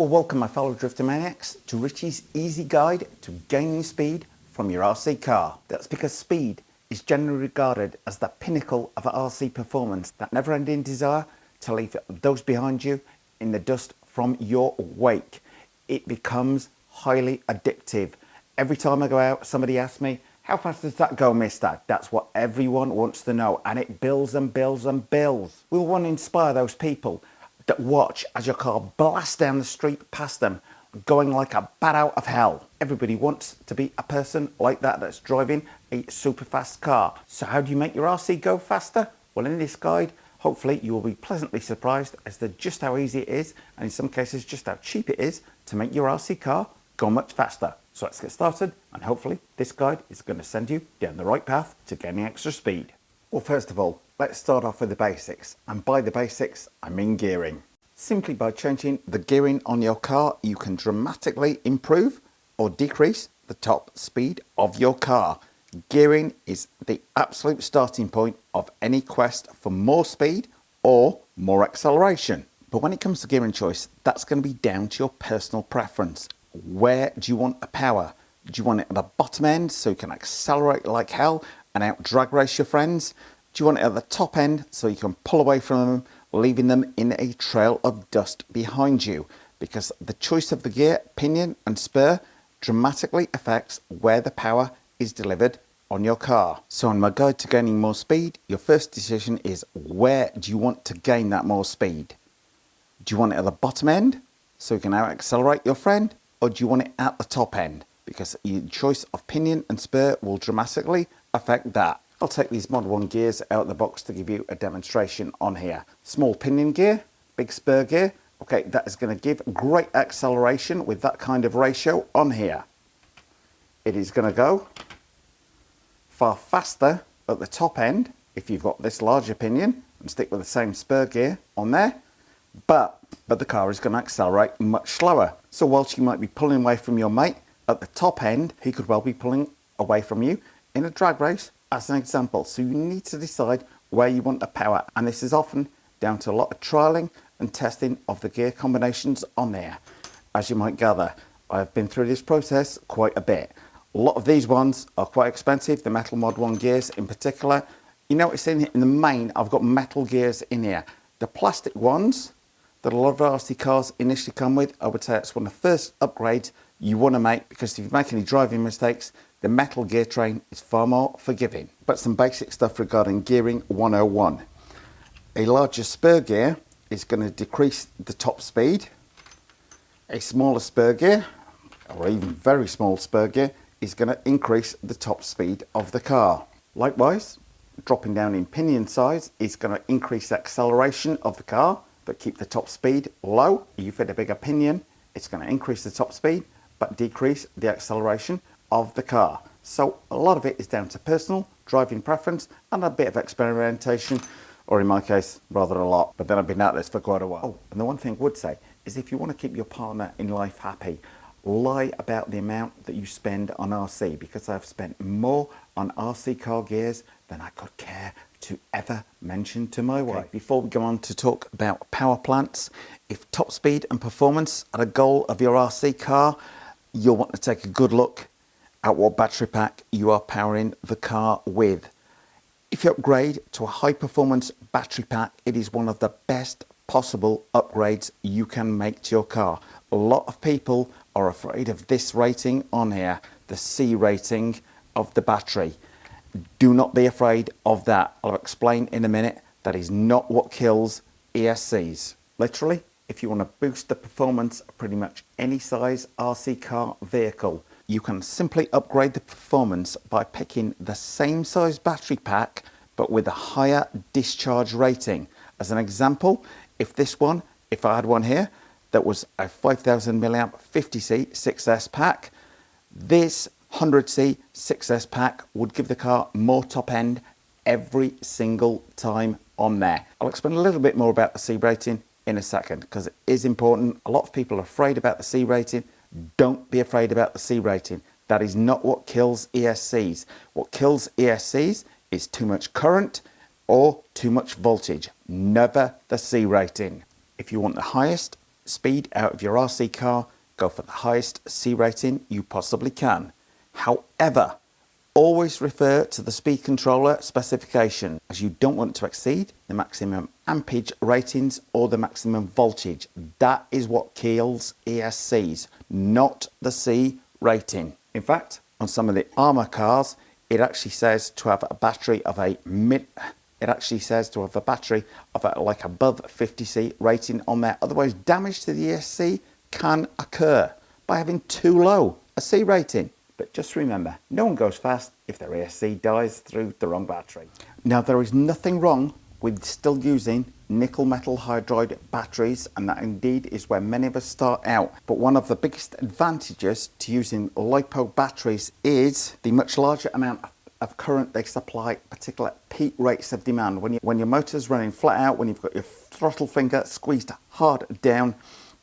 Well, welcome my fellow drifter maniacs to Richie's easy guide to gaining speed from your RC car. That's because speed is generally regarded as the pinnacle of RC performance, that never-ending desire to leave those behind you in the dust from your wake. It becomes highly addictive. Every time I go out, somebody asks me, how fast does that go, mister? That's what everyone wants to know, and it builds and builds and builds. We want to inspire those people that watch as your car blasts down the street past them, going like a bat out of hell. Everybody wants to be a person like that that's driving a super fast car. So how do you make your RC go faster? Well, in this guide, hopefully you will be pleasantly surprised as to just how easy it is, and in some cases just how cheap it is to make your RC car go much faster. So let's get started, and hopefully this guide is going to send you down the right path to gaining extra speed. Well, first of all, let's start off with the basics, and by the basics I mean gearing. Simply by changing the gearing on your car, you can dramatically improve or decrease the top speed of your car. Gearing is the absolute starting point of any quest for more speed or more acceleration. But when it comes to gearing choice, that's going to be down to your personal preference. Where do you want the power? Do you want it at the bottom end so you can accelerate like hell and out drag race your friends? Do you want it at the top end so you can pull away from them, leaving them in a trail of dust behind you? Because the choice of the gear, pinion and spur dramatically affects where the power is delivered on your car. So in my guide to gaining more speed, your first decision is, where do you want to gain that more speed? Do you want it at the bottom end so you can out accelerate your friend, or do you want it at the top end? Because your choice of pinion and spur will dramatically affect that. I'll take these Mod 1 gears out of the box to give you a demonstration on here. Small pinion gear, big spur gear. Okay, that is going to give great acceleration with that kind of ratio on here. It is going to go far faster at the top end if you've got this larger pinion and stick with the same spur gear on there, but the car is going to accelerate much slower. So whilst you might be pulling away from your mate at the top end, he could well be pulling away from you in a drag race, as an example. So you need to decide where you want the power, and this is often down to a lot of trialing and testing of the gear combinations on there. As you might gather, I've been through this process quite a bit. A lot of these ones are quite expensive, the metal Mod 1 gears in particular. You notice in the main I've got metal gears in here. The plastic ones that a lot of RC cars initially come with, I would say that's one of the first upgrades you want to make, because if you make any driving mistakes, the metal gear train is far more forgiving. But some basic stuff regarding gearing 101. A larger spur gear is going to decrease the top speed. A smaller spur gear, or even very small spur gear, is going to increase the top speed of the car. Likewise, dropping down in pinion size is going to increase the acceleration of the car, but keep the top speed low. You fit a bigger pinion, it's going to increase the top speed, but decrease the acceleration of the car. So a lot of it is down to personal driving preference and a bit of experimentation, or in my case, rather a lot. But then I've been at this for quite a while. Oh, and the one thing I would say is, if you want to keep your partner in life happy, lie about the amount that you spend on RC, because I've spent more on RC car gears than I could care to ever mention to my wife. Before we go on to talk about power plants, if top speed and performance are a goal of your RC car, you'll want to take a good look at what battery pack you are powering the car with. If you upgrade to a high performance battery pack, it is one of the best possible upgrades you can make to your car. A lot of people are afraid of this rating on here, the C rating of the battery. Do not be afraid of that. I'll explain in a minute. That is not what kills ESCs. Literally, if you want to boost the performance of pretty much any size RC car vehicle, you can simply upgrade the performance by picking the same size battery pack but with a higher discharge rating. As an example, if I had one here that was a 5000 milliamp 50C 6S pack, this 100C 6S pack would give the car more top end every single time on there. I'll explain a little bit more about the C rating in a second, because it is important. A lot of people are afraid about the C rating. Don't be afraid about the C rating. That is not what kills ESCs. What kills ESCs is too much current or too much voltage. Never the C rating. If you want the highest speed out of your RC car, go for the highest C rating you possibly can. However, always refer to the speed controller specification, as you don't want to exceed the maximum ampage ratings or the maximum voltage. That is what kills ESCs, not the C rating. In fact, on some of the Armour cars, it actually says to have a battery of like above 50C rating on there. Otherwise, damage to the ESC can occur by having too low a C rating. But just remember, no one goes fast if their ESC dies through the wrong battery. Now, there is nothing wrong with still using nickel metal hydride batteries, and that indeed is where many of us start out. But one of the biggest advantages to using LiPo batteries is the much larger amount of current they supply, particular peak rates of demand. When your motor's running flat out, when you've got your throttle finger squeezed hard down,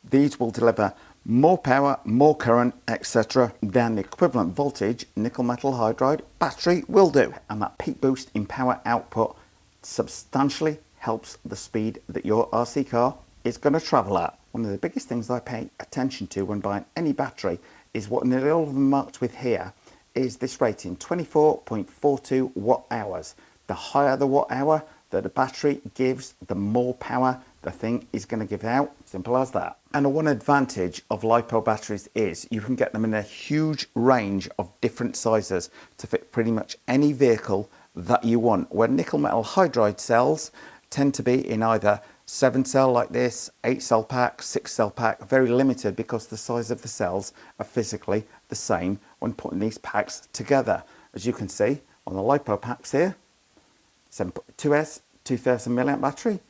these will deliver more power, more current, etc. than the equivalent voltage nickel metal hydride battery will do. And that peak boost in power output substantially helps the speed that your RC car is going to travel at. One of the biggest things I pay attention to when buying any battery is what nearly all of them marked with here is this rating, 24.42 watt hours. The higher the watt hour that the battery gives, the more power the thing is going to give out. Simple as that. And one advantage of LiPo batteries is you can get them in a huge range of different sizes to fit pretty much any vehicle that you want, where nickel metal hydride cells tend to be in either 7-cell like this, 8-cell pack, 6-cell pack, very limited because the size of the cells are physically the same when putting these packs together. As you can see on the LiPo packs here, 2S 2000 milliamp battery,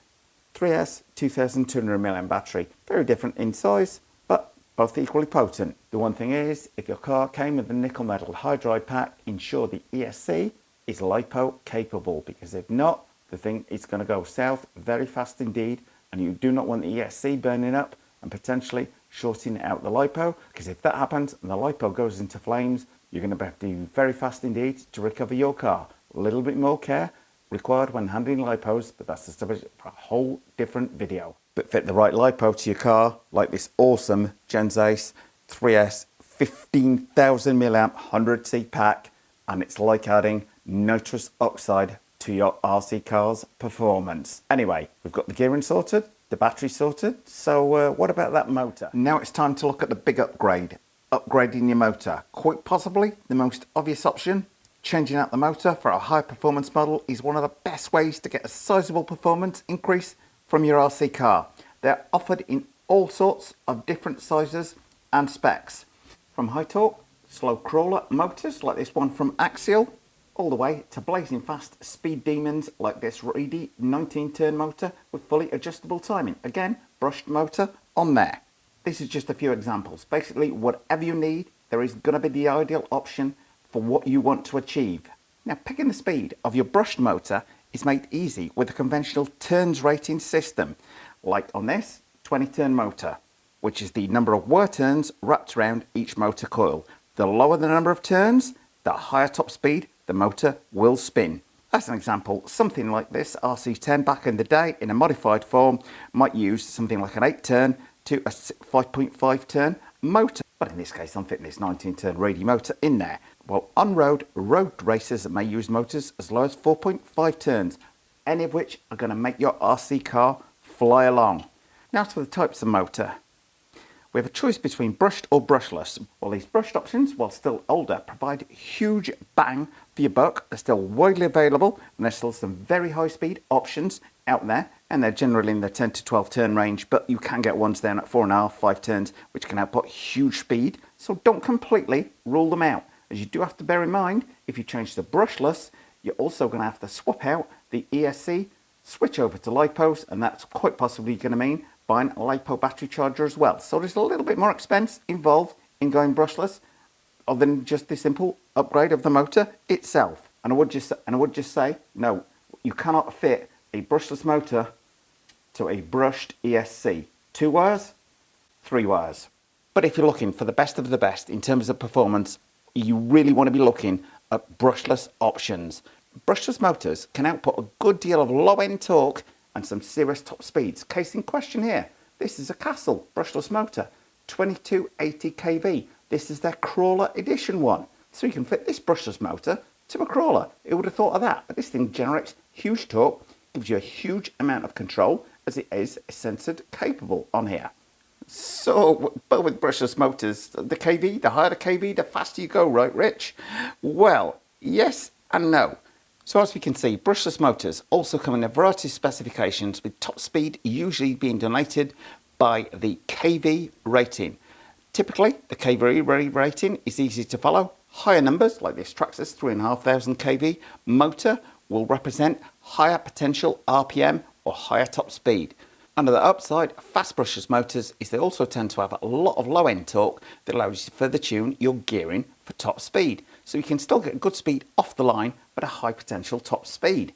3S 2200 milliamp battery. Very different in size, but both equally potent. The one thing is, if your car came with a nickel metal hydride pack, ensure the ESC is LiPo capable, because if not, the thing is going to go south very fast indeed, and you do not want the ESC burning up and potentially shorting out the LiPo, because if that happens and the LiPo goes into flames, you're going to have to be very fast indeed to recover your car. A little bit more care required when handling LiPos, but that's the subject for a whole different video. But fit the right LiPo to your car, like this awesome Genzace 3S 15,000 milliamp 100C pack, and it's like adding nitrous oxide to your RC car's performance. Anyway, we've got the gearing sorted, the battery sorted, so what about that motor? Now it's time to look at the big upgrade, upgrading your motor. Quite possibly the most obvious option. Changing out the motor for a high performance model is one of the best ways to get a sizable performance increase from your RC car. They're offered in all sorts of different sizes and specs, from high torque, slow crawler motors like this one from Axial, all the way to blazing fast speed demons like this Reedy 19-turn motor with fully adjustable timing. Again, brushed motor on there. This is just a few examples. Basically, whatever you need, there is going to be the ideal option for what you want to achieve. Now, picking the speed of your brushed motor is made easy with a conventional turns rating system, like on this 20-turn motor, which is the number of whir turns wrapped around each motor coil. The lower the number of turns, the higher top speed the motor will spin. As an example, something like this RC10 back in the day in a modified form might use something like an 8-turn to a 5.5-turn motor. But in this case, I'm fitting this 19-turn Reedy motor in there. Well, on-road, road racers may use motors as low as 4.5 turns, any of which are going to make your RC car fly along. Now to the types of motor. We have a choice between brushed or brushless. Well, these brushed options, while still older, provide huge bang for your buck. They're still widely available, and there's still some very high-speed options out there, and they're generally in the 10 to 12 turn range, but you can get ones down at 4.5, 5 turns, which can output huge speed, so don't completely rule them out. As you do have to bear in mind, if you change to brushless, you're also going to have to swap out the ESC, switch over to LiPos, and that's quite possibly going to mean buying a LiPo battery charger as well. So there's a little bit more expense involved in going brushless, other than just the simple upgrade of the motor itself. And I would just say, no, you cannot fit a brushless motor to a brushed ESC. 2 wires, 3 wires. But if you're looking for the best of the best in terms of performance, you really want to be looking at brushless options. Brushless motors can output a good deal of low-end torque and some serious top speeds. Case in question here, This is a Castle brushless motor, 2280 kV. This is their crawler edition one. So you can fit this brushless motor to a crawler. Who would have thought of that? But this thing generates huge torque, gives you a huge amount of control, as it is sensored capable on here. So, but with brushless motors, the kV, the higher the kV, the faster you go, right, Rich? Well, yes and no. So as we can see, brushless motors also come in a variety of specifications, with top speed usually being donated by the kV rating. Typically, the kV rating is easy to follow. Higher numbers, like this Traxxas 3,500 kV motor, will represent higher potential RPM or higher top speed. Under the upside, fast brushless motors is they also tend to have a lot of low-end torque that allows you to further tune your gearing for top speed. So you can still get good speed off the line, but a high potential top speed.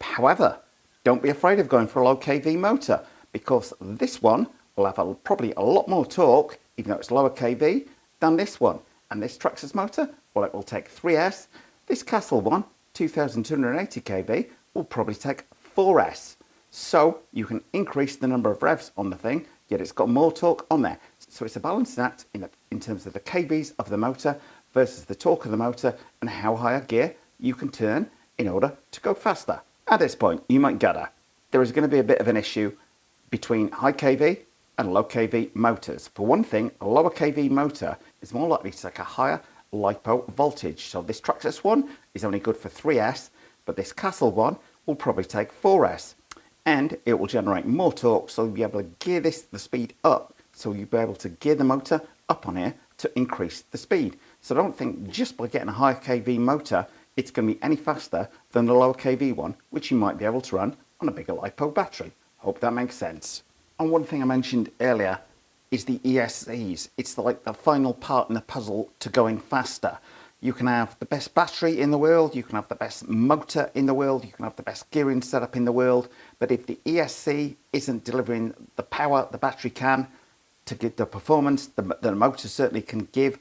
However, don't be afraid of going for a low kV motor, because this one will have probably a lot more torque, even though it's lower kV, than this one. And this Traxxas motor, well, it will take 3S. This Castle one, 2280 kV, will probably take 4S. So you can increase the number of revs on the thing, yet it's got more torque on there. So it's a balancing act in terms of the kVs of the motor versus the torque of the motor and how high a gear you can turn in order to go faster. At this point, you might gather there is going to be a bit of an issue between high kV and low kV motors. For one thing, a lower kV motor is more likely to take a higher LiPo voltage. So this Traxxas one is only good for 3S, but this Castle one will probably take 4S. And it will generate more torque, so you'll be able to gear the speed up. So you'll be able to gear the motor up on here to increase the speed. So don't think just by getting a higher kV motor, it's going to be any faster than the lower kV one, which you might be able to run on a bigger LiPo battery. Hope that makes sense. And one thing I mentioned earlier is the ESCs. It's like the final part in the puzzle to going faster. You can have the best battery in the world, you can have the best motor in the world, you can have the best gearing setup in the world, but if the ESC isn't delivering the power the battery can to give the performance the motor certainly can give,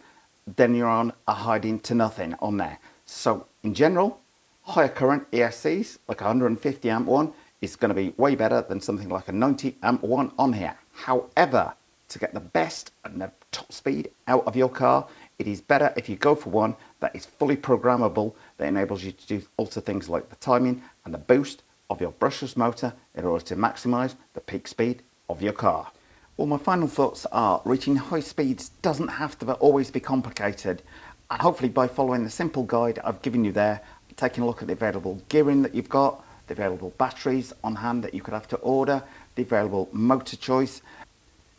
then you're on a hiding to nothing on there. So in general, higher current ESCs, like a 150 amp one, is going to be way better than something like a 90 amp one on here. However, to get the best and the top speed out of your car, it is better if you go for one that is fully programmable, that enables you to alter things like the timing and the boost of your brushless motor in order to maximize the peak speed of your car. Well, my final thoughts are reaching high speeds doesn't have to always be complicated. And hopefully by following the simple guide I've given you there, taking a look at the available gearing that you've got, the available batteries on hand that you could have to order, the available motor choice,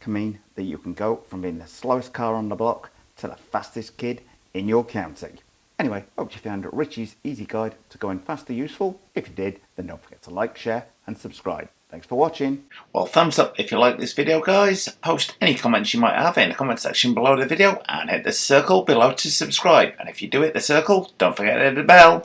can mean that you can go from being the slowest car on the block to the fastest kid in your county. Anyway, hope you found Richie's easy guide to going faster useful. If you did, then don't forget to like, share and subscribe. Thanks for watching. Well, thumbs up if you like this video, guys. Post any comments you might have in the comment section below the video and hit the circle below to subscribe. And if you do hit the circle, don't forget to hit the bell.